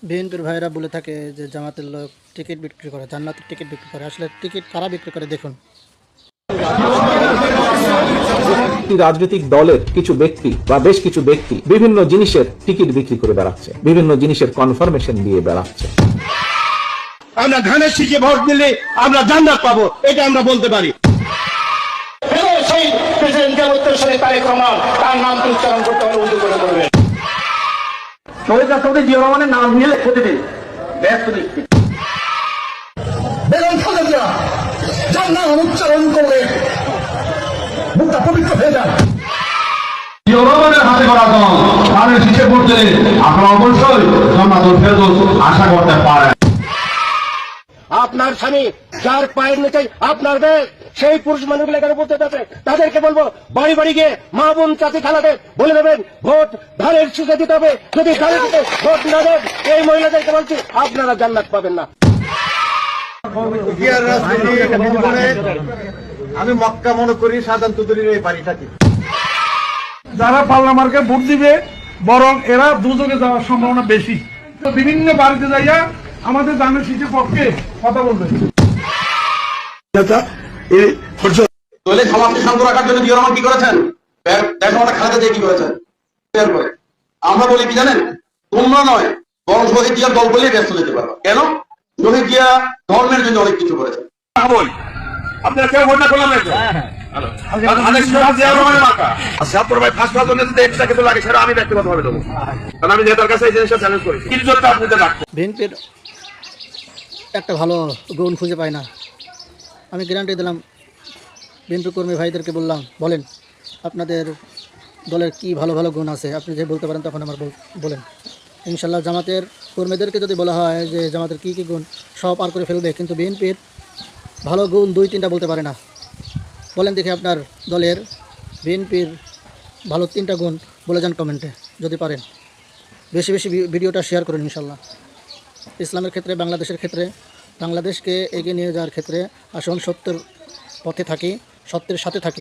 বিএনপির ভাইরা বলে থাকে যে জামাতের লোক টিকিট বিক্রি করে, জান্নাতের টিকিট বিক্রি করে। আসলে টিকিট কারা বিক্রি করে দেখুন। একটি রাজনৈতিক দলের কিছু ব্যক্তি বা বেশ কিছু ব্যক্তি বিভিন্ন জিনিসের টিকিট বিক্রি করে বেড়াচ্ছে, বিভিন্ন জিনিসের কনফার্মেশন দিয়ে বেড়াচ্ছে। আমরা ধানের শীষে ভোট দিলে আমরা জান্নাত পাবো, এটা আমরা বলতে পারি। সেই প্রেসিডেন্ট উত্তরসূরি তারেক রহমান, তার নাম উচ্চারণ করতে হলে উঁচু করে বলবেন। শহীদ রাষ্ট্রপতি জিয়া রহমানের নাম নিয়ে প্রতিদিন ব্যস্ত দিচ্ছি। বেগম খালেদা যার নাম উচ্চারণ করলে মুখটা পবিত্র হয়ে যায়। জিয়া রহমানের হাতে করা দল ধানের শীষে ভোট দিলে আপনারা অবশ্যই জান্নাতুল ফেরদৌস আশা করতে পারেন। আপনার স্বামী যার পায়ের নিচে আপনার দেশ, সেই পুরুষ মানুষগুলো এখানে বলতে যাচ্ছে, তাদেরকে বলবো বাড়ি বাড়ি গিয়ে মা বোন চাচি খালাতে বলে দেবেন ভোট ধানের শীষে দিতে হবে। যদি ধানের শীষে ভোট না দেন, এই মহিলাদেরকে বলছি আপনারা জান্নাত পাবেন না। আমি মক্কা মনে করি সাধারণ তুদুরির এই বাড়ি থাকি। যারা পার্লামার্কে ভোট দিবে বরং এরা দুজনে যাওয়ার সম্ভাবনা বেশি। বিভিন্ন বাড়িতে যাইয়া আমাদের ধানের শীষের পক্ষে কথা বলবে। দলের সমাজকে শান্ত রাখার জন্য জিয়া রহমান কি করেছেন? দেশমাতা খালেদা জিয়া কি করেছেন? আমরা বলি কি জানেন, তোমরা নয় বরং শহীদ জিয়ার দল বলেই ব্যস্ত যেতে পারবা। কেন? শহীদ জিয়া ধর্মের জন্য অনেক কিছু করেছেন। আপনারা কেউ ভোট না করলাম না। বিএনপির একটা ভালো গুণ খুঁজে পায় না। আমি গ্যারান্টি দিলাম, বিএনপি কর্মী ভাইদেরকে বললাম, বলেন আপনাদের দলের কি ভালো ভালো গুণ আছে, আপনি যে বলতে পারেন তখন আমার বলেন। ইনশাল্লাহ জামাতের কর্মীদেরকে যদি বলা হয় যে জামাতের কী কী গুণ, সব আর করে ফেলবে, কিন্তু বিএনপির ভালো গুণ 2-3টা বলতে পারে না। বলেন দেখি আপনার দলের বিএনপির ভালো 3টা গুণ বলে যান কমেন্টে যদি পারেন। বেশি বেশি ভিডিওটা শেয়ার করুন। ইনশাল্লাহ ইসলামের ক্ষেত্রে, বাংলাদেশের ক্ষেত্রে, বাংলাদেশকে এগিয়ে নিয়ে যাওয়ার ক্ষেত্রে আসুন সত্যের পথে থাকি, সত্যের সাথে থাকি।